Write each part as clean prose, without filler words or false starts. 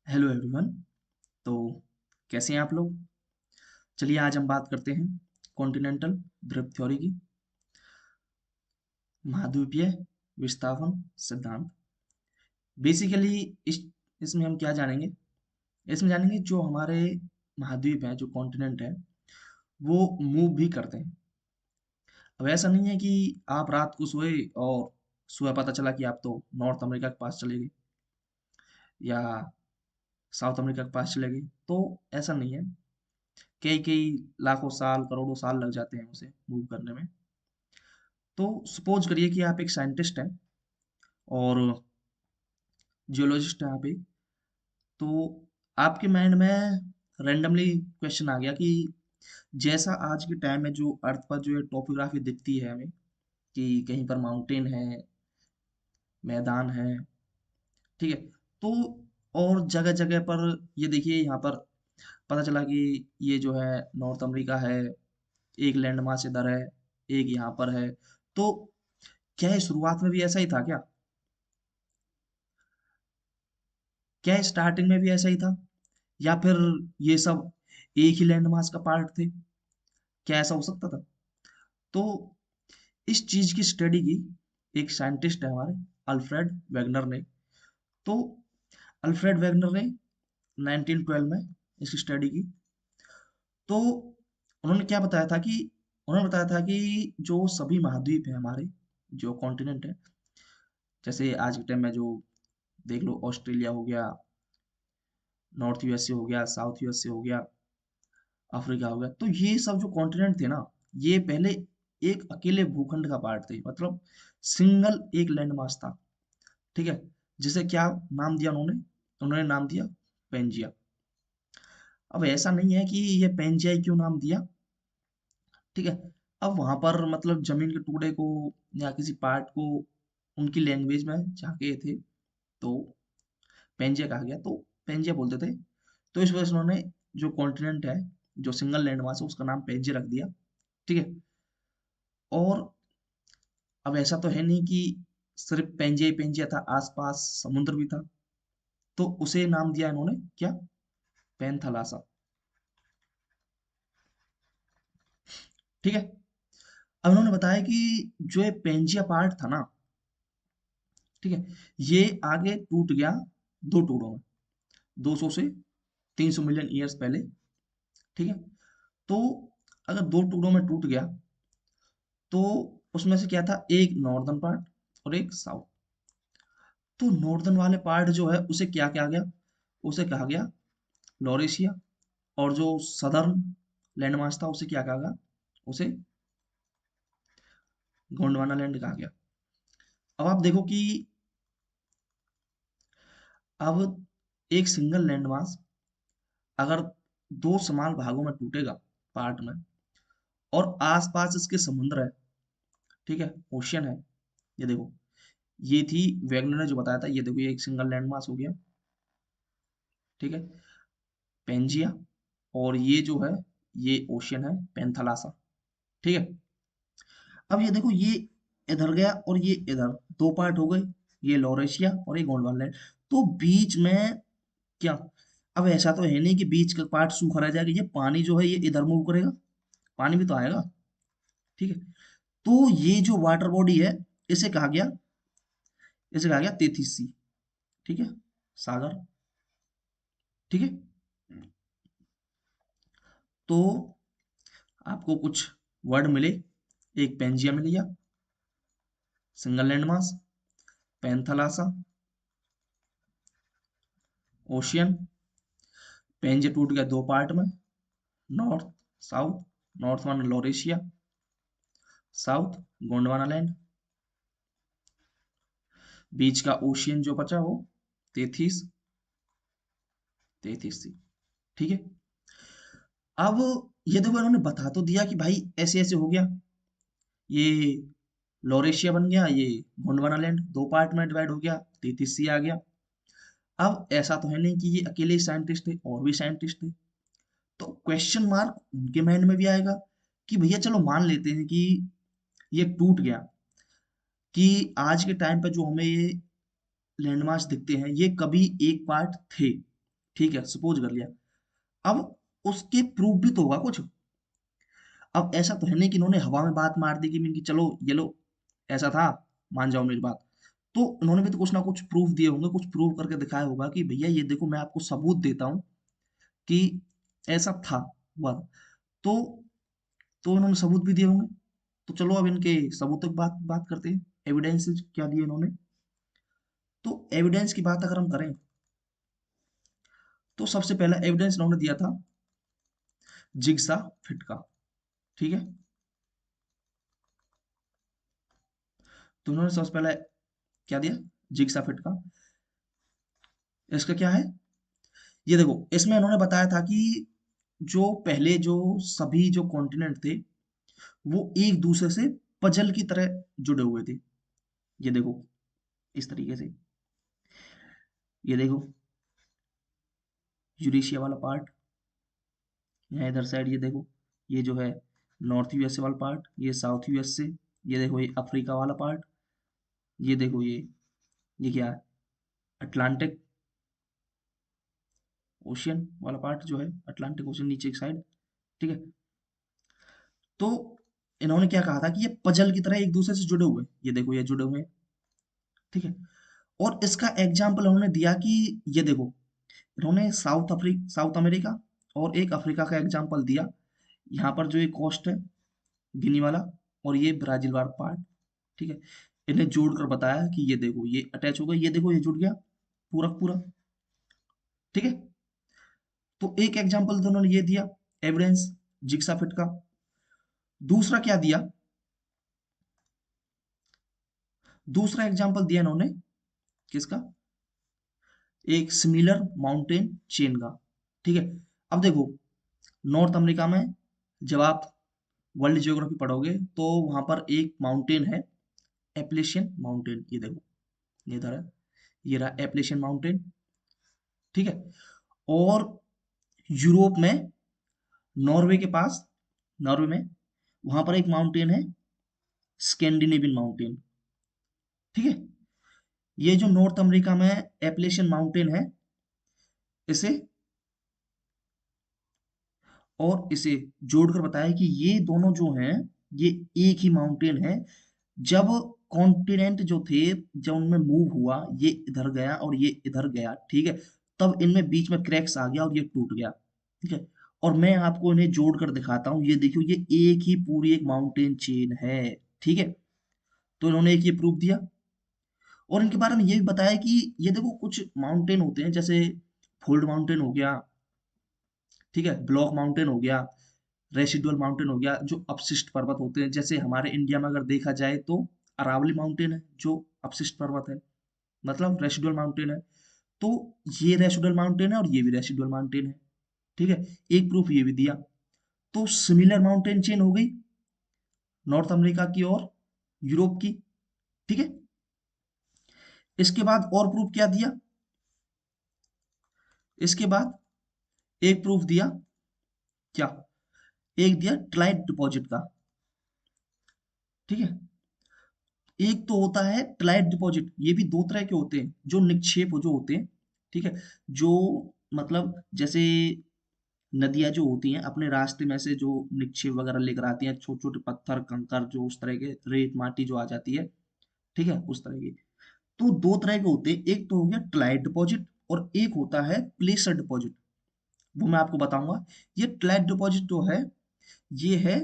Hello everyone. तो कैसे हैं आप लोग? चलिए आज हम बात करते हैं कॉन्टिनेंटल ड्रिफ्ट थ्योरी की, महाद्वीपीय विस्थापन सिद्धांत। बेसिकली इस इसमें हम क्या जानेंगे? इसमें जानेंगे जो हमारे महाद्वीप हैं, जो कॉन्टिनेंट है, वो मूव भी करते हैं। अब ऐसा नहीं है कि आप रात को सोए और सुबह पता चला कि आप तो नॉर्थ अमेरिका के पास चले गए या साउथ अमेरिका के पास चले गए। तो ऐसा नहीं है। कई कई लाखों साल, करोड़ों साल लग जाते हैं उसे मूव करने में। तो सपोज करिए कि आप एक साइंटिस्ट हैं और जियोलॉजिस्ट हैं आप एक। तो आपके माइंड में रैंडमली क्वेश्चन आ गया कि जैसा आज के टाइम में जो अर्थ पर जो टोपोग्राफी दिखती है हमें, कि कहीं पर माउंटेन है, मैदान है, ठीक है। तो और जगह जगह पर ये देखिए, यहाँ पर पता चला कि ये जो है नॉर्थ अमेरिका है, एक लैंड मास इधर है, एक यहाँ पर है। तो क्या ये शुरुआत में भी ऐसा ही था क्या? क्या स्टार्टिंग में भी ऐसा ही था, या फिर ये सब एक ही लैंड मास का पार्ट थे? क्या ऐसा हो सकता था? तो इस चीज की स्टडी की एक साइंटिस्ट है हमारे, अल्फ्रेड वेगनर ने। तो अल्फ्रेड वेगनर ने 1912 में इसकी स्टडी की। तो उन्होंने क्या बताया था कि उन्होंने बताया था कि जो सभी महाद्वीप हैं हमारे, जो कॉन्टिनेंट है, जैसे आज के टाइम में जो देख लो, ऑस्ट्रेलिया हो गया, नॉर्थ यूएसए हो गया, साउथ यूएसए हो गया, अफ्रीका हो गया, तो ये सब जो कॉन्टिनेंट थे ना, ये पहले एक अकेले भूखंड का पार्ट थे। मतलब सिंगल एक लैंड मास था, ठीक है। जिसे क्या नाम दिया उन्होंने? उन्होंने नाम दिया पेंजिया। अब ऐसा नहीं है कि ये पेंजिया ही क्यों नाम दिया, ठीक है। अब वहां पर मतलब जमीन के टुकड़े को या किसी पार्ट को उनकी लैंग्वेज में झाके थे, तो पेंजिया कहा गया, तो पेंजिया बोलते थे। तो इस वजह से उन्होंने जो कॉन्टिनेंट है, जो सिंगल लैंड मास है, उसका नाम पेंजिया रख दिया, ठीक है। और अब ऐसा तो है नहीं कि सिर्फ पेंजिया ही पेंजिया था, आसपास समुद्र भी था। तो उसे नाम दिया इन्होंने क्या? पैंथालासा, ठीक है। अब इन्होंने बताया कि जो ये पेंजिया पार्ट था ना, ठीक है, ये आगे टूट गया दो टुकड़ों में, 200 से 300 मिलियन ईयर्स पहले, ठीक है। तो अगर दो टुकड़ों में टूट गया, तो उसमें से क्या था, एक नॉर्दर्न पार्ट और एक साउथ। तो नॉर्दर्न वाले पार्ट जो है उसे क्या कहा गया? उसे कहा गया लॉरेशिया। और जो सदर्न लैंडमास था उसे क्या कहा गया? उसे गोंडवाना लैंड कहा गया। अब आप देखो कि अब एक सिंगल लैंडमास अगर दो समान भागों में टूटेगा, पार्ट में, और आसपास इसके समुद्र है, ठीक है, ओशियन है। ये देखो, ये थी वेगनर ने जो बताया था, ये देखो, ये एक सिंगल लैंडमास हो गया, ठीक है, पेंजिया। और ये जो है, ये ओशियन है, पेंथालासा, ठीक है। अब ये देखो, ये इधर गया और ये इधर, दो पार्ट हो गए, ये लॉरेशिया और ये गोंडवाना लैंड। तो बीच में क्या? अब ऐसा तो है नहीं कि बीच का पार्ट सूखा रह जाएगा, ये पानी जो है ये इधर मूव करेगा, पानी भी तो आएगा, ठीक है। तो ये जो वाटर बॉडी है, इसे कहा गया इसे कहा गया तेथिस सी, ठीक है, सागर, ठीक है। तो आपको कुछ वर्ड मिले, एक पेंजिया मिल गया, single land mass, Panthalassa, ocean. Pangaea टूट गया दो पार्ट में, north south, north one Laurasia, south Gondwana land, बीच का ओशियन जो बचा वो तेथिस तेथिस सी, ठीक है। अब ये देखो, इन्होंने बता तो दिया कि भाई ऐसे ऐसे हो गया, ये लॉरेशिया बन गया, ये गोंडवाना लैंड दो पार्ट में डिवाइड हो गया, तेथिस सी आ गया। अब ऐसा तो है नहीं कि ये अकेले ही साइंटिस्ट थे, और भी साइंटिस्ट थे। तो क्वेश्चन मार्क उनके माइंड में भी आएगा कि भैया चलो मान लेते हैं कि ये टूट गया, कि आज के टाइम पे जो हमें ये लैंडमार्क्स दिखते हैं, ये कभी एक पार्ट थे, ठीक है, सपोज कर लिया। अब उसके प्रूफ भी तो होगा कुछ। अब ऐसा तो है नहीं कि इन्होंने हवा में बात मार दी कि मीन कि चलो ये लो ऐसा था, मान जाओ मेरी बात। तो उन्होंने भी तो कुछ ना कुछ प्रूफ दिए होंगे, कुछ प्रूफ करके दिखाया होगा कि भैया ये देखो मैं आपको सबूत देता हूँ कि ऐसा था, हुआ था। तो इन्होंने सबूत भी दिए होंगे। तो चलो अब इनके सबूतों की बात बात करते हैं। एविडेंस क्या दिए इन्होंने। तो एविडेंस की बात अगर हम करें, तो सबसे पहला एविडेंस इन्होंने दिया था जिग्सा फिट का। ठीक है, तो उन्होंने सबसे पहले क्या दिया, जिग्सा फिट का। इसका क्या है, ये देखो इसमें इन्होंने बताया था कि जो पहले जो सभी जो कॉन्टिनेंट थे वो एक दूसरे से पजल की तरह जुड़े हुए थे। ये देखो इस तरीके से, ये देखो यूरेशिया वाला पार्ट, यहाँ इधर साइड ये देखो, ये जो है नॉर्थ यूएसए वाला पार्ट, ये साउथ यूएसए, ये देखो ये अफ्रीका वाला पार्ट, ये देखो ये क्या है, अटलांटिक ओशियन वाला पार्ट जो है, अटलांटिक ओशियन नीचे की साइड। ठीक है, तो इन्होंने क्या कहा था कि ये पजल की तरह एक दूसरे से जुड़े हुए हैं। ये देखो ये जुड़े हुए हैं। ठीक है, और इसका एग्जाम्पल उन्होंने दिया कि ये देखो, इन्होंने साउथ अमेरिका और एक अफ्रीका का एग्जाम्पल दिया। यहाँ पर जो ये कोस्ट है गिनी वाला, और ये ब्राजील वाला पार्ट। ठीक है, इन्हें जोड़कर बताया कि ये देखो ये अटैच हो गया, ये देखो ये जुड़ गया पूरा पूरा। ठीक है, तो एक एग्जाम्पल तो उन्होंने ये दिया, एविडेंस जिग्सा फिट का। दूसरा क्या दिया, दूसरा एग्जाम्पल दिया इन्होंने किसका, एक सिमिलर माउंटेन चेन का। ठीक है, अब देखो नॉर्थ अमेरिका में जब आप वर्ल्ड ज्योग्राफी पढ़ोगे तो वहां पर एक माउंटेन है, एप्लेशियन माउंटेन। ये देखो ये इधर है, ये रहा एप्लेशियन माउंटेन। ठीक है, और यूरोप में नॉर्वे के पास, नॉर्वे में वहां पर एक माउंटेन है, स्कैंडिनेवियन माउंटेन। ठीक है, ये जो नॉर्थ अमेरिका में एप्लेशियन माउंटेन है, इसे और इसे जोड़कर बताया कि ये दोनों जो हैं ये एक ही माउंटेन है। जब कॉन्टिनेंट जो थे, जब उनमें मूव हुआ, ये इधर गया और ये इधर गया, ठीक है, तब इनमें बीच में क्रैक्स आ गया और ये टूट गया। ठीक है, और मैं आपको इन्हें जोड़कर दिखाता हूँ, ये देखियो ये एक ही पूरी एक माउंटेन चेन है। ठीक है, तो इन्होंने एक ये प्रूफ दिया, और इनके बारे में ये भी बताया कि ये देखो कुछ माउंटेन होते हैं जैसे फोल्ड माउंटेन हो गया, ठीक है, ब्लॉक माउंटेन हो गया, रेसिडुअल माउंटेन हो गया, जो अपशिष्ट पर्वत होते हैं। जैसे हमारे इंडिया में अगर देखा जाए तो अरावली माउंटेन है जो अपशिष्ट पर्वत है, मतलब रेसिडुअल माउंटेन है। तो ये रेसिडुअल माउंटेन है और ये भी रेसिडुअल माउंटेन है। ठीक है, एक प्रूफ ये भी दिया। तो सिमिलर माउंटेन चेन हो गई नॉर्थ अमेरिका की और यूरोप की। ठीक है, इसके बाद और प्रूफ क्या दिया, इसके बाद एक प्रूफ दिया, क्या, एक दिया ट्लाइट डिपॉजिट का। ठीक है, एक तो होता है ट्लाइट डिपॉजिट, ये भी दो तरह के होते हैं, जो निक्षेप जो होते हैं। ठीक है, जो मतलब जैसे नदियां जो होती हैं अपने रास्ते में से जो निक्षेप वगैरह लेकर आती हैं, छोटे छोटे पत्थर कंकर जो उस तरह के, रेत माटी जो आ जाती है, ठीक है, उस तरह की। तो दो तरह के होते हैं, एक तो हो गया ट्लाइट डिपॉजिट और एक होता है प्लेसर डिपॉजिट। वो मैं आपको बताऊंगा। ये ट्लाइट डिपॉजिट जो है, ये है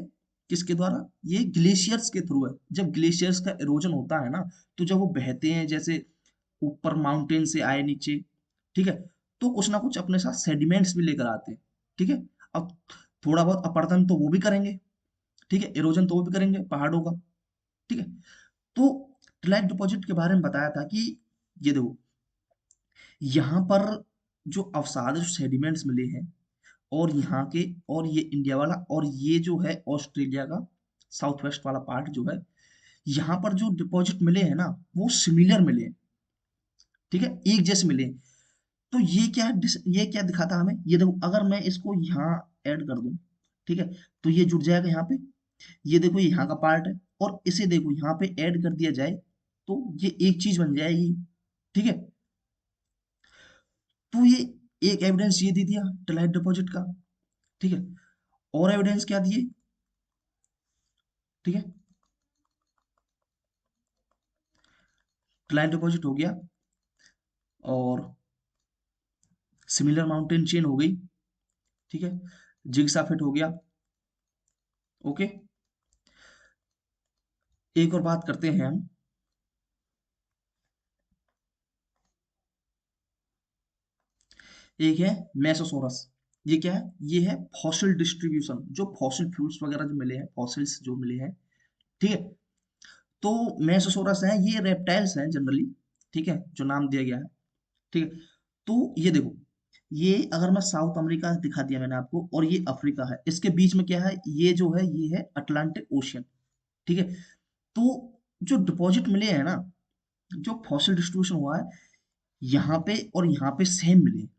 किसके द्वारा, ये ग्लेशियर्स के थ्रू है। जब ग्लेशियर्स का इरोजन होता है ना, तो जब वो बहते हैं जैसे ऊपर माउंटेन से आए नीचे, ठीक है, तो कुछ ना कुछ अपने साथ सेडिमेंट्स भी लेकर आते हैं। ठीक है, अब थोड़ा बहुत अपरदन तो वो भी करेंगे, ठीक है, इरोजन तो वो भी करेंगे पहाड़ों का। ठीक है, तो ट्लैट डिपॉजिट के बारे में बताया था कि ये देखो यहाँ पर जो अवसाद, जो सेडिमेंट्स मिले हैं, और यहाँ के, और ये इंडिया वाला, और ये जो है ऑस्ट्रेलिया का साउथ वेस्ट वाला पार्ट जो है, यहाँ पर जो डिपॉजिट मिले हैं ना, वो सिमिलर मिले हैं। ठीक है, एक जैसे मिले हैं। तो ये क्या दिखाता हमें, ये देखो अगर मैं इसको यहाँ ऐड कर दूं, ठीक है, तो ये जुड़ जाएगा यहाँ पे। ये देखो ये यहाँ का पार्ट है, और इसे देखो यहाँ पे ऐड कर दिया जाए तो ये एक चीज बन जाएगी। ठीक है, तो ये एक एविडेंस ये दे दिया टेलाइट डिपॉजिट का, ठीक है। और एविडेंस क्या दिए, ठीक है, टेलाइट डिपॉजिट हो गया और सिमिलर माउंटेन चेन हो गई, ठीक है, जिग्सा फिट हो गया। ओके, एक और बात करते हैं हम, एक है मेसोसोरस। ये क्या है, ये है फॉसिल डिस्ट्रीब्यूशन, जो फॉसिल फ्यूल्स वगैरह जो मिले हैं, फॉसिल्स जो मिले हैं, ठीक है। तो मेसोसोरस है, ये रेप्टाइल्स हैं जनरली, ठीक है, जो नाम दिया गया है, ठीक है। तो ये देखो, ये अगर मैं साउथ अमेरिका दिखा दिया मैंने आपको, और ये अफ्रीका है, इसके बीच में क्या है, ये जो है ये है अटलांटिक ओशियन, ठीक है। तो जो डिपॉजिट मिले हैं ना, जो फॉसिल डिस्ट्रीब्यूशन हुआ है, यहाँ पे और यहाँ पे सेम मिले हैं,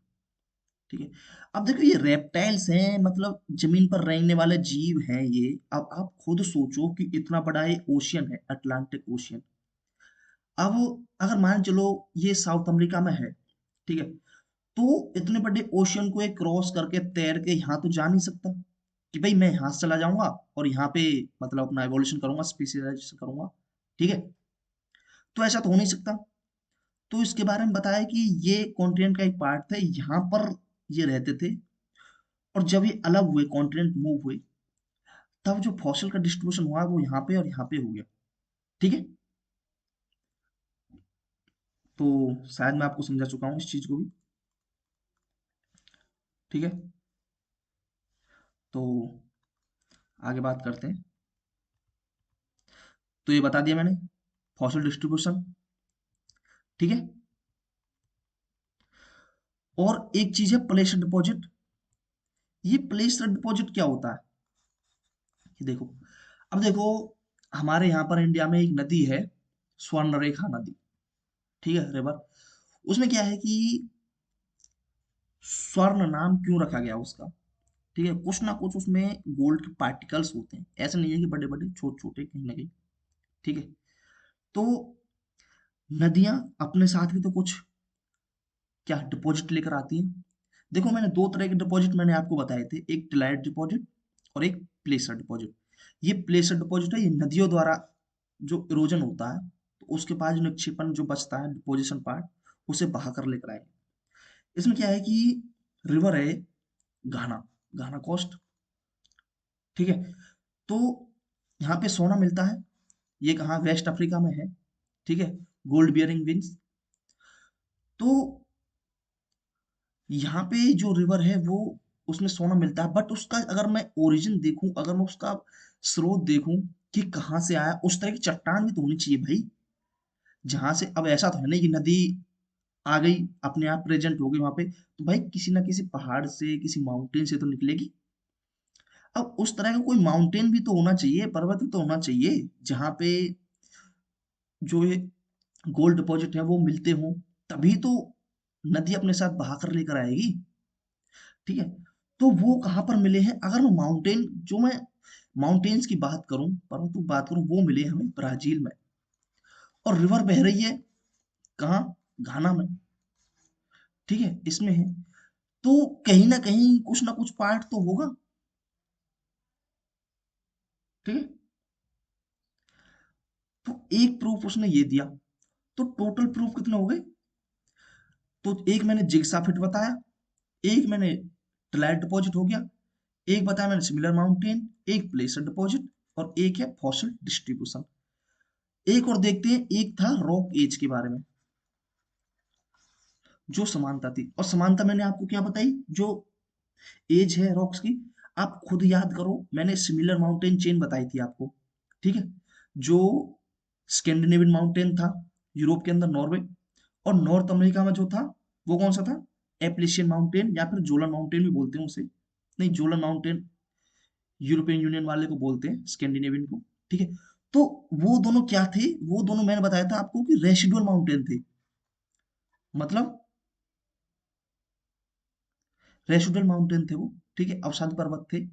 ठीक है। अब देखो ये रेप्टाइल्स हैं, मतलब जमीन पर रहने वाले जीव हैं ये। अब आप खुद सोचो कि इतना बड़ा ये ओशियन है, अटलांटिक ओशियन। अब अगर मान चलो ये साउथ अमेरिका में है, ठीक है, तो इतने बड़े ओशियन को एक क्रॉस करके तैर के यहाँ तो जा नहीं सकता कि भाई मैं यहाँ से चला जाऊंगा और यहाँ पे मतलब अपना एवोल्यूशन करूंगा, स्पेशलाइजेशन करूंगा, ठीक है। तो ऐसा तो हो नहीं सकता। तो इसके बारे में बताया कि ये कॉन्टिनेंट का एक पार्ट था, यहाँ पर ये रहते थे, और जब ये अलग हुए, कॉन्टिनेंट मूव हुए, तब जो फॉसिल का डिस्ट्रीब्यूशन हुआ वो यहाँ पे और यहाँ पे हो गया, ठीक है। तो शायद मैं आपको समझा चुका हूँ इस चीज को भी, ठीक है। तो आगे बात करते हैं। तो ये बता दिया मैंने, फॉसिल डिस्ट्रीब्यूशन, ठीक है। और एक चीज है प्लेसर डिपॉजिट। ये प्लेसर डिपॉजिट क्या होता है, ये देखो। अब देखो, हमारे यहाँ पर इंडिया में एक नदी है, स्वर्णरेखा नदी, ठीक है, रिवर। उसमें क्या है कि स्वर्ण नाम क्यों रखा गया उसका, ठीक है, कुछ ना कुछ उसमें गोल्ड के पार्टिकल्स होते हैं, ऐसा नहीं है कि बड़े बड़े, छोटे छोटे, कहीं ना कहीं, ठीक है। तो नदियां अपने साथ भी तो कुछ क्या डिपॉजिट लेकर आती हैं। देखो मैंने दो तरह के डिपॉजिट मैंने आपको बताए थे, एक टिलाइट डिपॉजिट और एक प्लेसर डिपॉजिट। ये प्लेसर डिपॉजिट है, ये नदियों द्वारा जो इरोजन होता है, तो उसके पास जो निक्षेपण जो बचता है, डिपोजिशन पार्ट, उसे बहा कर लेकर आए। इसमें क्या है कि रिवर है घाना, घाना कोस्ट, ठीक है। तो यहाँ पे सोना मिलता है, ये कहाँ, वेस्ट अफ्रीका में है, ठीक है, गोल्ड बियरिंग विंस। तो यहाँ पे जो रिवर है वो, उसमें सोना मिलता है, बट उसका अगर मैं ओरिजिन देखूं, अगर मैं उसका स्रोत देखूं कि कहाँ से आया, उस तरह की चट्टान भी तो होनी चाहिए भाई, जहां से, अब ऐसा तो है नहीं कि नदी आ गई अपने आप प्रेजेंट हो गई वहां पे, तो भाई किसी ना किसी पहाड़ से, किसी माउंटेन से तो निकलेगी। अब उस तरह का कोई माउंटेन भी तो होना चाहिए, पर्वत भी तो होना चाहिए, जहां पे जो ये गोल्ड डिपॉजिट है वो मिलते हों, तभी तो नदी अपने साथ बहा कर लेकर आएगी, ठीक है। तो वो कहाँ पर मिले हैं, अगर मैं माउंटेन, जो मैं माउंटेन्स की बात करूं, पर्वतों की बात करूं, वो मिले हमें ब्राजील में। और रिवर बह रही है कहाँ, घाना में, ठीक है, इसमें है। तो कहीं ना कहीं कुछ ना कुछ पार्ट तो होगा, ठीक है। तो एक प्रूफ उसने ये दिया, तो टोटल प्रूफ कितने हो गए, तो एक मैंने जिग्सा फिट बताया, एक मैंने ट्लाइट डिपॉजिट हो गया, एक बताया मैंने सिमिलर माउंटेन, एक प्लेसर डिपॉजिट, और एक है फॉसिल डिस्ट्रीब्यूशन। एक और देखते हैं, एक था रॉक एज के बारे में, जो समानता थी, और समानता मैंने आपको क्या बताई, जो एज है रॉक्स की, आप खुद याद करो, मैंने सिमिलर माउंटेन चेन बताई थी आपको, ठीक है, जो स्कैंडिनेवियन माउंटेन था यूरोप के अंदर, नॉर्वे, और नॉर्थ अमेरिका में जो था वो कौन सा था, एप्लिशियन माउंटेन, या फिर जोलन माउंटेन भी बोलते हैं उसे, नहीं जोलन माउंटेन यूरोपियन यूनियन वाले को बोलते हैं, स्कैंडिनेवियन को, ठीक है। तो वो दोनों क्या थे, वो दोनों मैंने बताया था आपको कि रेसिडुअल माउंटेन थे, मतलब रेसिडुअल माउंटेन थे वो, ठीक है, अवसाद पर्वत थे।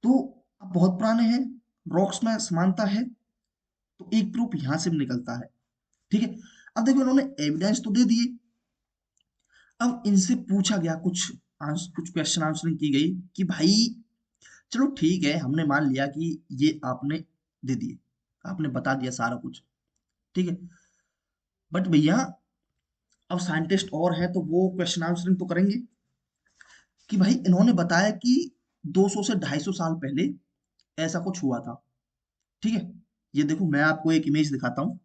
तो अब बहुत पुराने हैं, रॉक्स में समानता है, तो एक प्रूफ यहां से भी निकलता है, ठीक है। अब देखो इन्होंने एविडेंस तो दे दिए, अब इनसे पूछा गया कुछ क्वेश्चन आंसरिंग की गई कि भाई चलो ठीक है, हमने मान लिया कि ये आपने दे दिए, आपने बता दिया सारा कुछ, ठीक है। बट भैया अब साइंटिस्ट और हैं तो वो क्वेश्चन आंसरिंग तो करेंगे कि भाई इन्होंने बताया कि 200 से 250 साल पहले ऐसा कुछ हुआ था, ठीक है। ये देखो मैं आपको एक इमेज दिखाता हूँ,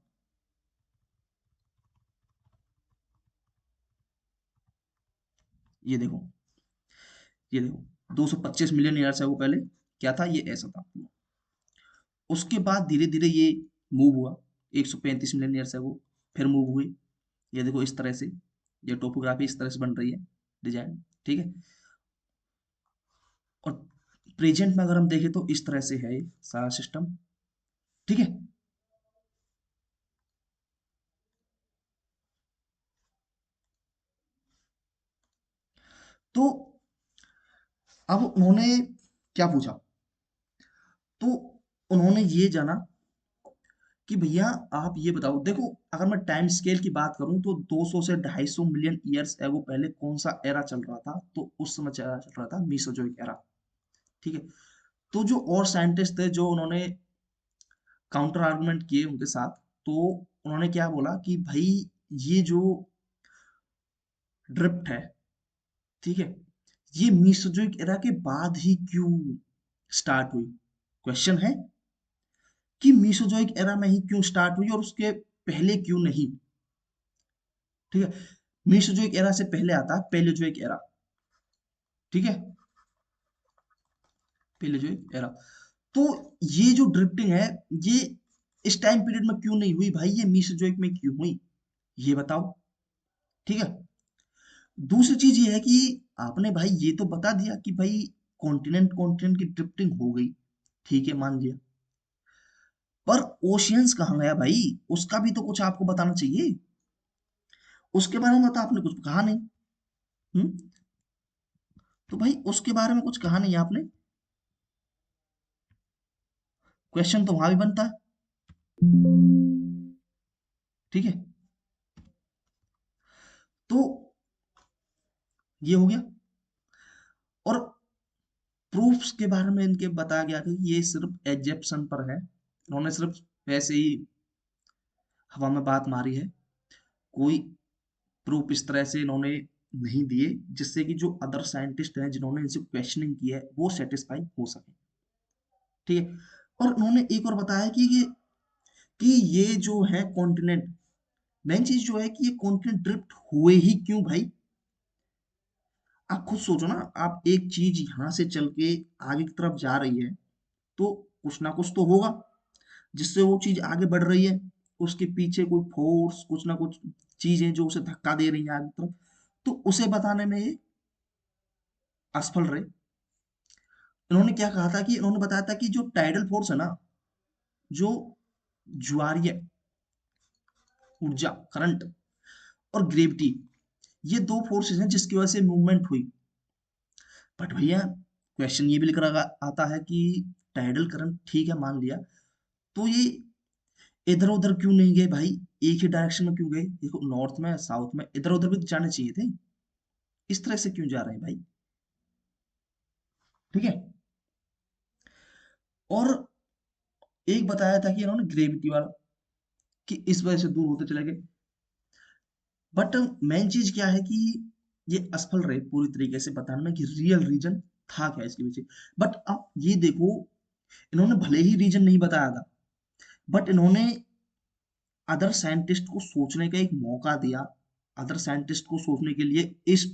ये देखो, ये देखो 225 मिलियन ईयर्स है वो पहले क्या था, ये ऐसा था। उसके बाद धीरे धीरे ये मूव हुआ, 135 मिलियन ईयर्स है वो, फिर मूव हुए, ये देखो इस तरह से, ये टोपोग्राफी इस तरह से बन रही है, डिजाइन, ठीक है। और प्रेजेंट में अगर हम देखें तो इस तरह से है ये सारा सिस्टम, ठीक है। तो अब उन्होंने क्या पूछा, तो उन्होंने ये जाना कि भैया आप ये बताओ, देखो अगर मैं टाइम स्केल की बात करूं तो 200 से 250 मिलियन ईयर्स एगो पहले कौन सा एरा चल रहा था, तो उस समय चल रहा था मीसोजोइक एरा, ठीक है। तो जो और साइंटिस्ट थे जो उन्होंने काउंटर आर्गुमेंट किए उनके साथ, तो उन्होंने क्या बोला कि भाई ये जो ड्रिफ्ट है, ठीक है, ये मीसोजोइक एरा के बाद ही क्यों स्टार्ट हुई। क्वेश्चन है कि मीसोजोइक एरा में ही क्यों स्टार्ट हुई और उसके पहले क्यों नहीं, ठीक है। मीसोजोइक एरा से पहले आता है पैलियोजोइक एरा, ठीक है, पैलियोजोइक एरा। तो ये जो ड्रिफ्टिंग है, ये इस टाइम पीरियड में क्यों नहीं हुई भाई, ये मीसोजोइक में क्यों हुई, ये बताओ, ठीक है। दूसरी चीज ये है कि आपने भाई ये तो बता दिया कि भाई कॉन्टिनेंट कॉन्टिनेंट की ड्रिफ्टिंग हो गई, ठीक है मान लिया, पर ओशियंस कहाँ गया भाई, उसका भी तो कुछ आपको बताना चाहिए, उसके बारे में तो आपने कुछ कहा नहीं। हम्म, तो भाई उसके बारे में कुछ कहा नहीं आपने, क्वेश्चन तो वहां भी बनता है, ठीक है। तो ये हो गया, और प्रूफ्स के बारे में इनके बताया गया कि ये सिर्फ एजेप्शन पर है, उन्होंने सिर्फ वैसे ही हवा में बात मारी है, कोई प्रूफ इस तरह से इन्होंने नहीं दिए जिससे कि जो अदर साइंटिस्ट हैं जिन्होंने इनसे क्वेश्चनिंग की है वो सेटिस्फाई हो सके, ठीक है। और उन्होंने एक और बताया कि ये जो है कॉन्टिनेंट, मेन चीज जो है कि ये कॉन्टिनेंट ड्रिफ्ट हुए ही क्यों भाई। आप खुद सोचो ना, आप एक चीज यहां से चल के आगे की तरफ जा रही है तो कुछ ना कुछ तो होगा जिससे वो चीज आगे बढ़ रही है, उसके पीछे कोई फोर्स, कुछ ना कुछ चीजें जो उसे धक्का दे रही हैं आगे की तरफ, तो उसे बताने में ये असफल रहे। इन्होंने क्या कहा था कि इन्होंने बताया था कि जो टाइडल फोर्स है ना, जो ज्वारीय ऊर्जा करंट और ग्रेविटी, ये दो फोर्सेस हैं जिसकी वजह से मूवमेंट हुई। बट भैया क्वेश्चन ये भी लिख रहा आता है कि टाइडल करंट ठीक है मान लिया, तो ये इधर उधर क्यों नहीं गए भाई, एक ही डायरेक्शन में क्यों गए, देखो नॉर्थ में साउथ में इधर उधर भी तो जाने चाहिए थे, इस तरह से क्यों जा रहे हैं भाई, ठीक है। और एक बताया था कि इन्होंने ग्रेविटी वाला, कि इस वजह से दूर होते चले गए। बट मेन चीज क्या है कि ये असफल रहे पूरी तरीके से बताने में कि रियल रीजन था क्या इसके पीछे। बट अब ये देखो, इन्होंने भले ही रीजन नहीं बताया था, बट इन्होंने अदर साइंटिस्ट को सोचने का एक मौका दिया, अदर साइंटिस्ट को सोचने के लिए इस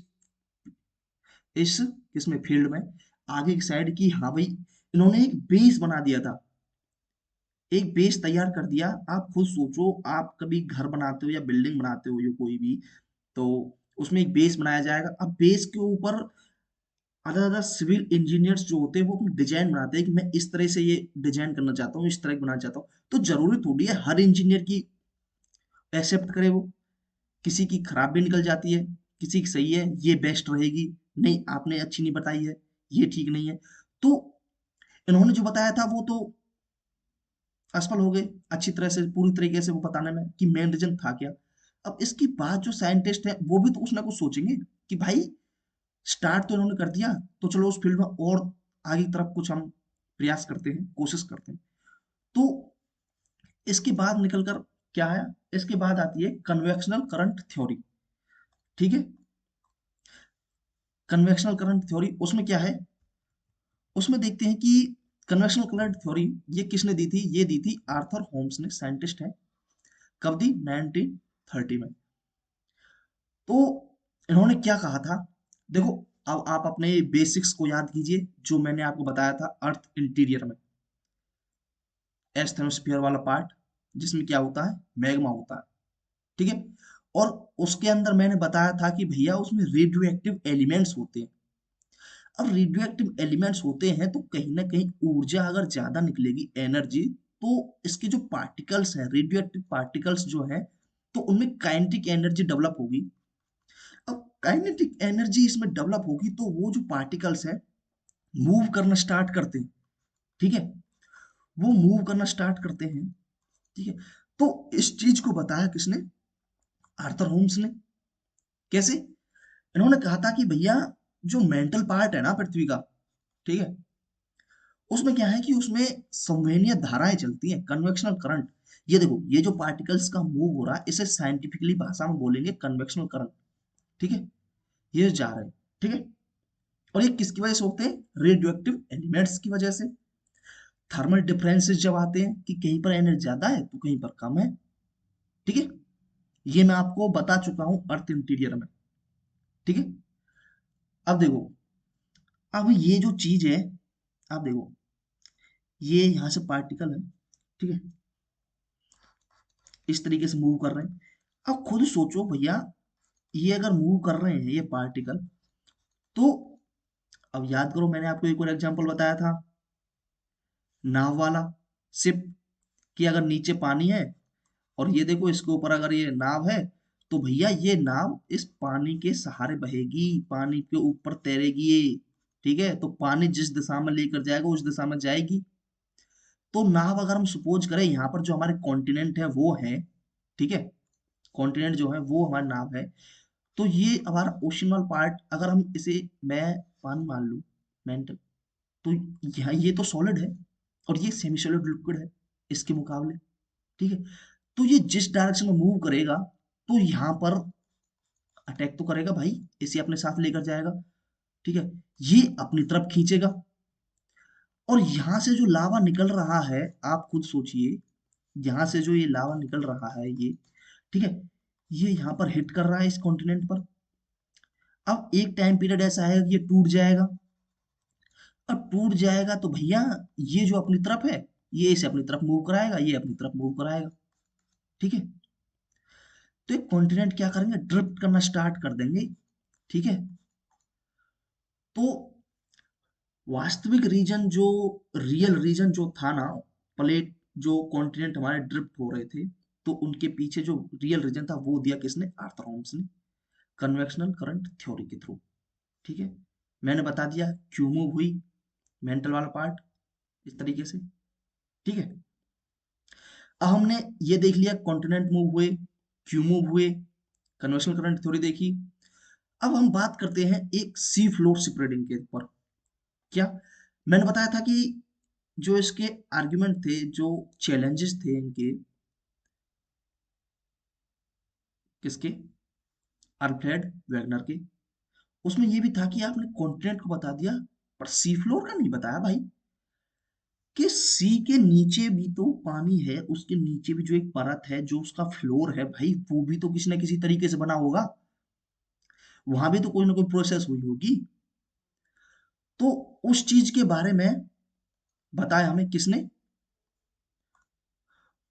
किसमें फील्ड में आगे की साइड की, हाँ भाई इन्होंने एक बेस बना दिया था, एक बेस तैयार कर दिया। आप खुद सोचो, आप कभी घर बनाते हो या बिल्डिंग बनाते हो या कोई भी, तो उसमें एक बेस बनाया जाएगा, अब बेस के ऊपर अदर अदर सिविल इंजीनियर्स जो होते हैं वो अपनी डिजाइन बनाते हैं कि मैं इस तरह से ये डिजाइन करना चाहता हूँ, इस तरह की बनाना चाहता हूँ। तो जरूरी थोड़ी है हर इंजीनियर की एक्सेप्ट करे वो, किसी की खराब भी निकल जाती है, किसी की सही है, ये बेस्ट रहेगी, नहीं आपने अच्छी नहीं बताई है, ये ठीक नहीं है। तो इन्होंने जो बताया था वो तो असफल हो गए अच्छी तरह से, पूरी तरीके से वो बताने में कि मेन रीजन था क्या। अब इसके बाद जो साइंटिस्ट है वो भी तो कुछ ना कुछ सोचेंगे कि भाई स्टार्ट तो इन्होंने कर दिया, तो चलो उस फील्ड में और आगे की तरफ कुछ हम प्रयास करते हैं, कोशिश करते हैं। तो इसके बाद निकलकर क्या आया, इसके बाद आती है कन्वेक्शनल करंट थ्योरी। ठीक है, कन्वेक्शनल करंट थ्योरी उसमें क्या है, उसमें देखते हैं कि कन्वेक्शनल करंट थ्योरी ये किसने दी थी, ये दी थी आर्थर होम्स ने, साइंटिस्ट है। कब दी, 1930 में। तो इन्होंने क्या कहा था, देखो अब आप अपने बेसिक्स को याद कीजिए जो मैंने आपको बताया था अर्थ इंटीरियर में, एस्थेनोस्फीयर वाला पार्ट, जिसमें क्या होता है, मैग्मा होता है। ठीक है, और उसके अंदर मैंने बताया था कि भैया उसमें रेडियो एक्टिव एलिमेंट्स होते हैं। अब रेडियो एक्टिव एलिमेंट्स होते हैं तो कहीं ना कहीं ऊर्जा अगर ज्यादा निकलेगी, एनर्जी, तो इसके जो पार्टिकल्स हैं, रेडियो एक्टिव पार्टिकल्स जो है, तो उनमें काइनेटिक एनर्जी डेवलप होगी। अब काइनेटिक एनर्जी इसमें डेवलप होगी तो वो जो पार्टिकल्स हैं मूव करना स्टार्ट करते हैं। ठीक है, वो मूव करना स्टार्ट करते हैं। ठीक है, तो इस चीज को बताया किसने, आर्थर होम्स ने। कैसे, इन्होंने कहा था कि भैया जो मेंटल पार्ट है ना पृथ्वी का, ठीक है, उसमें क्या है कि उसमें संवहनीय धाराएं चलती हैं, कन्वेक्शनल करंट। ये देखो, ये जो पार्टिकल्स का मूव हो रहा है इसे साइंटिफिकली भाषा में बोलेंगे कन्वेक्शनल करंट। ठीक है, ये जा रहे हैं। ठीक है, और ये किसकी वजह से होते हैं, रेडियो एक्टिव एलिमेंट्स की वजह से। थर्मल डिफरेंसेस जब आते हैं कि कहीं पर एनर्जी ज्यादा है तो कहीं पर कम है। ठीक है, ये मैं आपको बता चुका हूं अर्थ इंटीरियर में। ठीक है, अब देखो, अब ये जो चीज है, आप देखो, ये यहाँ से पार्टिकल है। ठीक है, इस तरीके से मूव कर रहे हैं। अब खुद सोचो भैया, ये अगर मूव कर रहे हैं ये पार्टिकल, तो अब याद करो मैंने आपको एक और एग्जांपल बताया था, नाव वाला, शिप, कि अगर नीचे पानी है और ये देखो इसके ऊपर अगर ये नाव है, तो भैया ये नाव इस पानी के सहारे बहेगी, पानी के ऊपर तैरेगी ये। ठीक है, तो पानी जिस दिशा में लेकर जाएगा उस दिशा में जाएगी। तो नाव अगर हम सपोज करें यहाँ पर जो हमारे कॉन्टिनेंट है वो है, ठीक है, कॉन्टिनेंट जो है वो हमारा नाव है, तो ये हमारा ओशनल पार्ट अगर हम इसे, मैं पानी मान लूं, मेंटल, तो यहाँ ये तो सॉलिड है और ये सेमी सॉलिड लिक्विड है इसके मुकाबले। ठीक है, तो ये जिस डायरेक्शन में मूव करेगा तो यहाँ पर अटैक तो करेगा भाई, इसे अपने साथ लेकर जाएगा। ठीक है, ये अपनी तरफ खींचेगा, और यहां से जो लावा निकल रहा है, आप खुद सोचिए, यहाँ से जो ये लावा निकल रहा है ये, ठीक है, ये यहाँ पर हिट कर रहा है इस कॉन्टिनेंट पर। अब एक टाइम पीरियड ऐसा है कि ये टूट जाएगा। अब टूट जाएगा तो भैया ये जो अपनी तरफ है, ये इसे अपनी तरफ मूव कराएगा, ये अपनी तरफ मूव कराएगा। ठीक है, तो एक कॉन्टिनेंट क्या करेंगे, ड्रिफ्ट करना स्टार्ट कर देंगे। ठीक है, तो वास्तविक रीजन जो, रियल रीजन जो था ना, प्लेट, जो कॉन्टिनेंट हमारे ड्रिफ्ट हो रहे थे, तो उनके पीछे जो रियल रीजन था वो दिया किसने, आर्थर होम्स ने, कन्वेक्शनल करंट थ्योरी के थ्रू। ठीक है, मैंने बता दिया क्यों मूव हुई, मेंटल वाला पार्ट, इस तरीके से। ठीक है, अब हमने ये देख लिया कॉन्टिनेंट मूव हुए, क्यों मूव हुए, कन्वेक्शनल करंट थ्योरी देखी। अब हम बात करते हैं एक सी फ्लोर स्प्रेडिंग के ऊपर। क्या, मैंने बताया था कि जो इसके आर्गुमेंट थे, जो चैलेंजेस थे इनके, किसके, अल्फ्रेड वेगनर के, उसमें ये भी था कि आपने कॉन्टिनेंट को बता दिया पर सी फ्लोर का नहीं बताया भाई, कि सी के नीचे भी तो पानी है, उसके नीचे भी जो एक परत है, जो उसका फ्लोर है भाई, वो भी तो किसी ना किसी तरीके से बना होगा, वहां भी तो कोई ना कोई प्रोसेस हुई होगी। तो उस चीज के बारे में बताया हमें किसने,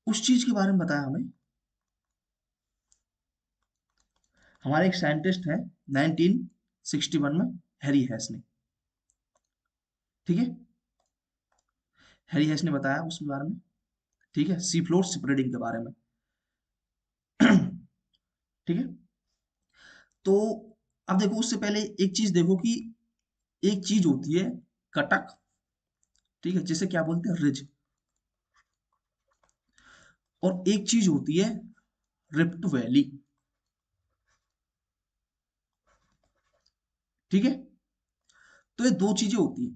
उस चीज के बारे में बताया हमें हमारे एक साइंटिस्ट है 1961 में, हैरी हैस ने। ठीक है, हैरी हैस ने बताया उस बारे में। ठीक है, सी फ्लोर स्प्रेडिंग के बारे में। ठीक है, तो अब देखो उससे पहले एक चीज देखो कि एक चीज होती है कटक, ठीक है, जिसे क्या बोलते हैं, रिज, और एक चीज होती है रिफ्ट वैली। ठीक है। तो ये दो चीजें होती है,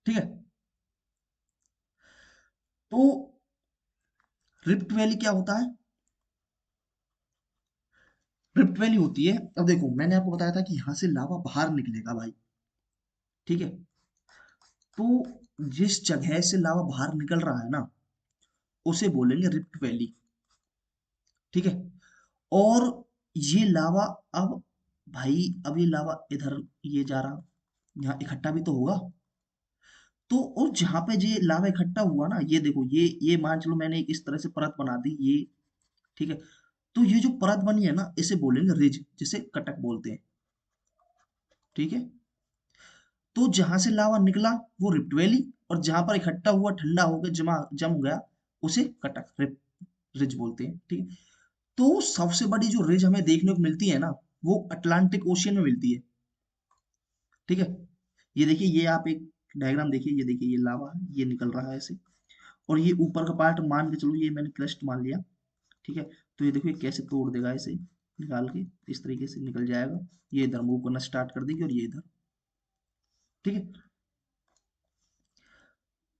ठीक है। तो रिफ्ट वैली क्या होता है? रिफ्ट वैली होती है, अब देखो मैंने आपको बताया था कि यहां से लावा बाहर निकलेगा भाई, ठीक है। तो जिस जगह से लावा बाहर निकल रहा है ना, उसे बोलेंगे रिफ्ट वैली, ठीक है। और ये लावा, अब भाई अब ये लावा इधर ये जा रहा, यहाँ इकट्ठा भी तो होगा। तो और जहां पे ये लावा इकट्ठा हुआ ना, ये देखो ये मान चलो मैंने एक इस तरह से परत बना दी ये, ठीक है। तो ये जो परत बनी है ना, इसे बोलेंगे रिज, जिसे कटक बोलते हैं, ठीक है। तो जहां से लावा निकला वो रिफ्ट वैली, और जहां पर इकट्ठा हुआ ठंडा हो गया जम गया, उसे कटक रिज बोलते हैं, ठीक है। तो सबसे बड़ी जो रिज हमें देखने को मिलती है ना, वो अटलांटिक ओशियन में मिलती है, ठीक है। ये देखिए, ये आप एक डायग्राम देखिए, ये देखिए ये लावा है, ये निकल रहा है ऐसे, और ये ऊपर का पार्ट मान के चलो, ये मैंने क्रस्ट मान लिया, ठीक है। तो ये देखो ये कैसे तोड़ देगा इसे, निकाल के इस तरीके से निकल जाएगा, ये इधर मूव करना स्टार्ट कर देगी और ये इधर, ठीक है।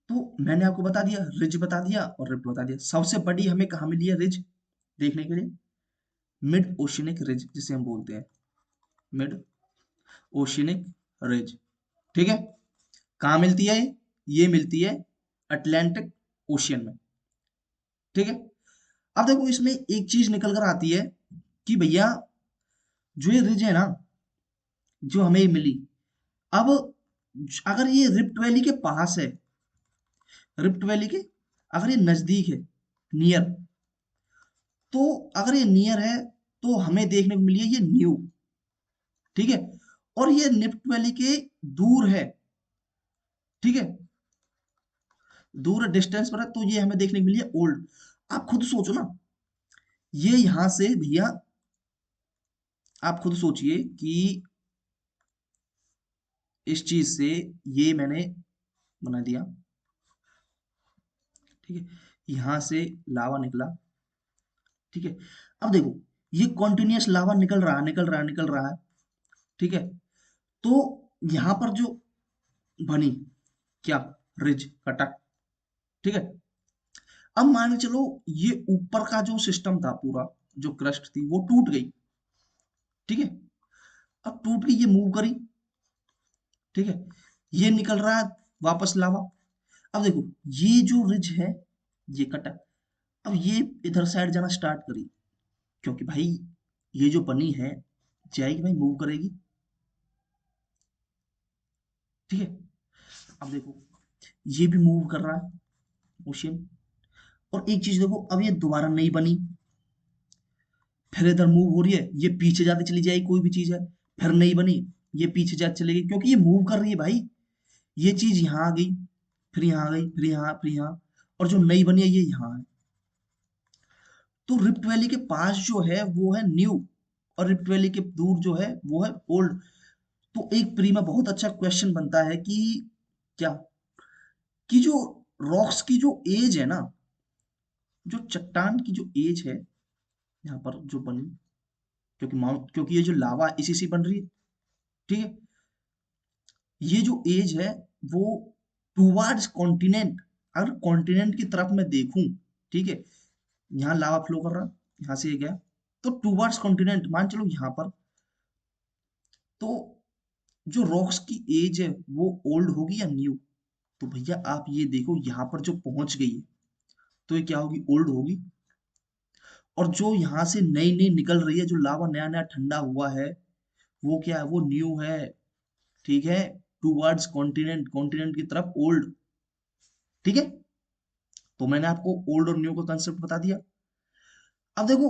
तो मैंने आपको बता दिया, रिज बता दिया और रिफ्ट बता दिया। सबसे बड़ी हमें कहाँ मिली है रिज देखने के लिए? मिड ओशियनिक रिज जिसे हम बोलते हैं, मिड ओशियनिक रिज, ठीक है। कहाँ मिलती है ये मिलती है अटलांटिक ओशियन में, ठीक है। अब देखो इसमें एक चीज निकल कर आती है कि भैया जो ये रिज है ना, जो हमें मिली, अब अगर ये रिफ्ट वैली के पास है, रिफ्ट वैली के अगर ये नजदीक है, नियर, तो अगर ये नियर है तो हमें देखने को मिली है ये न्यू, ठीक है। और ये रिफ्ट वैली के दूर है, ठीक है, दूर डिस्टेंस पर है, तो ये हमें देखने को मिली है ओल्ड। आप खुद सोचो ना, ये यहां से भैया, आप खुद सोचिए कि इस चीज से ये मैंने बना दिया, ठीक है, यहां से लावा निकला, ठीक है। अब देखो ये कॉन्टिन्यूअस लावा निकल रहा है, निकल रहा है, निकल रहा है, ठीक है। तो यहां पर जो बनी क्या, रिज कटक, ठीक है। अब मान के चलो ये ऊपर का जो सिस्टम था पूरा, जो क्रस्ट थी वो टूट गई, ठीक है। अब टूट गई, ये मूव करी, ठीक है, ये निकल रहा है वापस लावा। अब देखो ये जो रिज है ये कटक, अब ये इधर साइड जाना स्टार्ट करी, क्योंकि भाई ये जो बनी है जाएगी भाई, मूव करेगी, ठीक है। अब देखो ये भी मूव कर रहा है ओशियन, और एक चीज देखो, अब ये दोबारा नहीं बनी, फिर इधर मूव हो रही है, ये पीछे जाती चली जाएगी, कोई भी चीज है, फिर नहीं बनी, ये पीछे जाती चलेगी, क्योंकि ये मूव कर रही है भाई। ये चीज यहाँ आ गई, फिर यहाँ आ गई, फिर यहाँ, फिर यहाँ, और जो नई बनी है ये यहाँ है। तो रिफ्ट वैली के पास जो है वो है न्यू, और रिफ्ट वैली के दूर जो है वो है ओल्ड। तो एक प्री में बहुत अच्छा क्वेश्चन बनता है कि क्या, कि जो रॉक्स की जो एज है ना, जो चट्टान की जो एज है यहाँ पर जो बनी, क्योंकि माउंट, क्योंकि ये जो लावा इसी से बन रही है, ठीक है। ये जो एज है वो टूवर्ड्स कॉन्टिनेंट, अगर कॉन्टिनेंट की तरफ मैं देखूं, ठीक है, यहाँ लावा फ्लो कर रहा, यहाँ से ये गया, तो टूवर्ड्स कॉन्टिनेंट मान चलो यहाँ पर, तो जो रॉक्स की एज है वो ओल्ड होगी या न्यू? तो भैया आप ये देखो यहाँ पर जो पहुंच गई है, तो ये क्या होगी, ओल्ड होगी। और जो यहाँ से नई नई निकल रही है, जो लावा नया नया ठंडा हुआ है, वो क्या है, वो न्यू है, ठीक है, टूवर्ड्स कॉन्टिनेंट, कॉन्टिनेंट की तरफ ओल्ड, ठीक है। तो मैंने आपको ओल्ड और न्यू का कंसेप्ट बता दिया। अब देखो,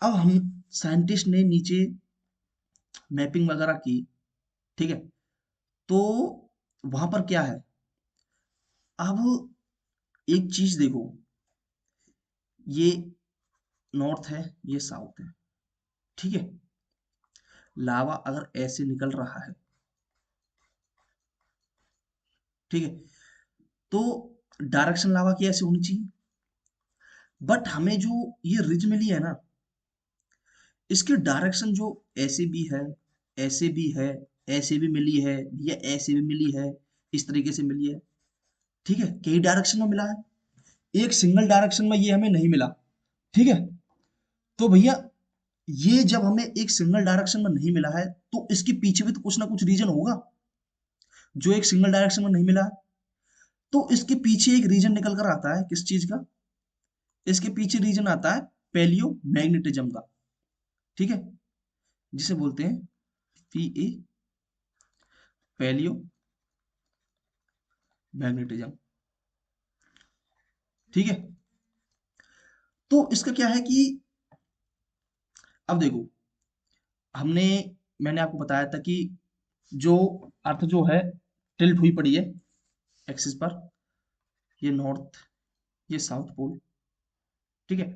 अब हम साइंटिस्ट ने नीचे मैपिंग वगैरह की, ठीक है। तो वहां पर क्या है, अब एक चीज देखो, ये नॉर्थ है, ये साउथ है, ठीक है। लावा अगर ऐसे निकल रहा है, ठीक है, तो डायरेक्शन लावा की ऐसे होनी चाहिए। बट हमें जो ये रिज मिली है ना, इसकी डायरेक्शन जो ऐसे भी है, ऐसे भी है, ऐसे भी मिली है भैया, ऐसे भी मिली है, इस तरीके से मिली है। ठीक है, कई डायरेक्शन में मिला है, एक सिंगल डायरेक्शन में ये हमें नहीं मिला। ठीक है, तो भैया ये जब हमें एक सिंगल डायरेक्शन में नहीं मिला है तो इसके पीछे भी तो कुछ ना कुछ रीजन होगा, जो एक सिंगल डायरेक्शन में नहीं मिला है। तो इसके पीछे एक रीजन निकल कर आता है, किस चीज का? इसके पीछे रीजन आता है पैलियो मैग्नेटिज्म का। ठीक है, जिसे बोलते हैं पी ए, पैलियो मैग्नेटिज्म। ठीक है, तो इसका क्या है कि अब देखो, हमने मैंने आपको बताया था कि जो अर्थ जो है टिल्ट हुई पड़ी है एक्सिस पर, ये नॉर्थ, ये साउथ पोल। ठीक है,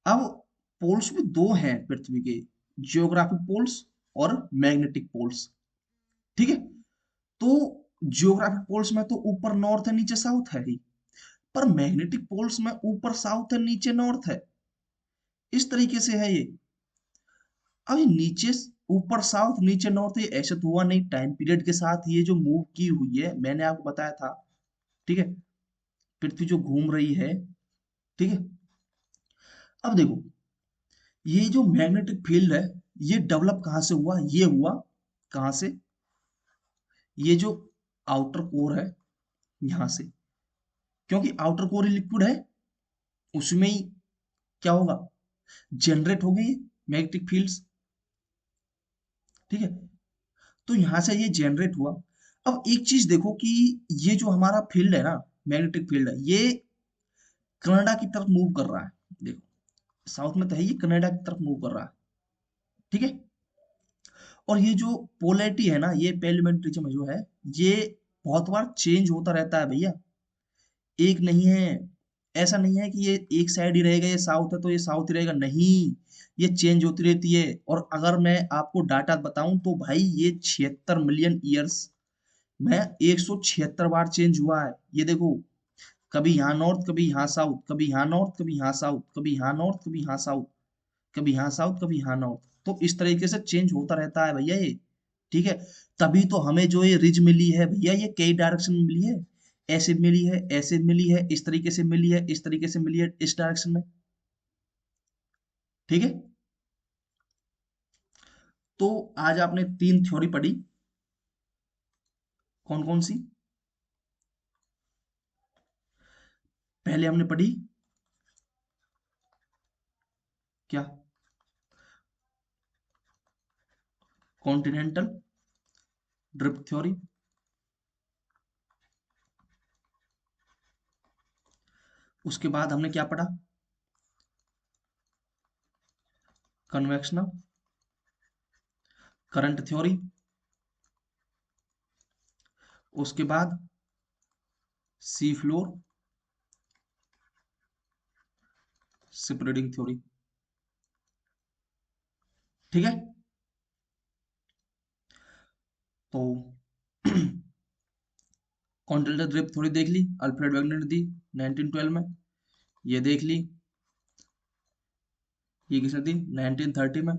अब पोल्स भी दो हैं पृथ्वी के, जियोग्राफिक पोल्स और मैग्नेटिक पोल्स। ठीक है, तो जियोग्राफिक पोल्स में तो ऊपर नॉर्थ है नीचे साउथ है ही, पर मैग्नेटिक पोल्स में ऊपर साउथ है नीचे नॉर्थ है, इस तरीके से है ये। अब ये नीचे ऊपर साउथ नीचे नॉर्थ, ये ऐसे तो हुआ नहीं, टाइम पीरियड के साथ ये जो मूव की हुई है, मैंने आपको बताया था। ठीक है, पृथ्वी जो घूम रही है। ठीक है, अब देखो, ये जो मैग्नेटिक फील्ड है, ये डेवलप कहाँ से हुआ? ये हुआ कहाँ से? ये जो आउटर कोर है, यहां से, क्योंकि आउटर कोर ही लिक्विड है, उसमें ही क्या होगा, जनरेट हो गई मैग्नेटिक फील्ड्स। ठीक है, तो यहां से ये जनरेट हुआ। अब एक चीज देखो कि ये जो हमारा फील्ड है ना, मैग्नेटिक फील्ड है, ये कनाडा की तरफ मूव कर रहा है। देखो, साउथ में तो है, ये कनाडा की तरफ मूव कर रहा है। ठीक है, और ये जो पोलैरिटी है ना, ये पैलियोमेट्रिज्म जो है, ये बहुत बार चेंज होता रहता है भैया, एक नहीं है। ऐसा नहीं है कि ये एक साइड ही रहेगा, ये साउथ है तो ये साउथ ही रहेगा, नहीं, ये चेंज होती रहती है। और अगर मैं आपको डाटा बताऊं तो भाई, ये 76 मिलियन ईयर्स में 176 बार चेंज हुआ है। ये देखो, कभी यहाँ नॉर्थ, कभी यहाँ साउथ, कभी यहाँ नॉर्थ, कभी यहाँ साउथ, कभी यहाँ नॉर्थ, कभी यहाँ साउथ, कभी यहाँ साउथ, कभी यहाँ नॉर्थ। तो इस तरीके से चेंज होता रहता है भैया ये। ठीक है, तभी तो हमें जो ये रिज मिली है भैया, ये कई डायरेक्शन में मिली है, ऐसे मिली है, ऐसे मिली है, इस तरीके से मिली है, इस तरीके से मिली है, इस डायरेक्शन में। ठीक है, तो आज आपने 3 थ्योरी पढ़ी, कौन कौन सी? पहले हमने पढ़ी क्या? Continental drift theory. उसके बाद हमने क्या पढ़ा? Convectional current theory. उसके बाद सी फ्लोर स्प्रेडिंग थ्योरी। ठीक है, तो कॉन्टिनेंटल ड्रिफ्ट थ्योरी देख ली, अल्फ्रेड वेगनर ने दी 1912 में। ये देख ली, ये किसने दी? 1930 में,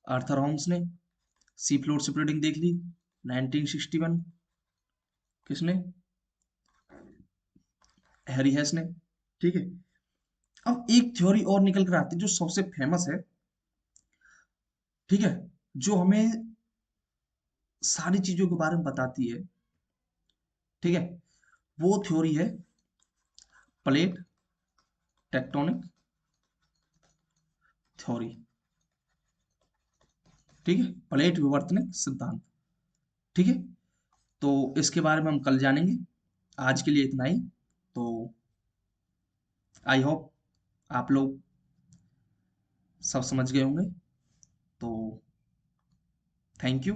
आर्थर होम्स ने। सी फ्लोर स्प्रेडिंग देख ली 1961, किसने? हैरी हेस ने। ठीक है, अब एक थ्योरी और निकल कर आती है जो सबसे फेमस है। ठीक है, जो हमें सारी चीजों के बारे में बताती है। ठीक है, वो थ्योरी है प्लेट टेक्टोनिक थ्योरी। ठीक है, प्लेट विवर्तनिक सिद्धांत। ठीक है, तो इसके बारे में हम कल जानेंगे। आज के लिए इतना ही। तो आई होप आप लोग सब समझ गए होंगे। तो थैंक यू।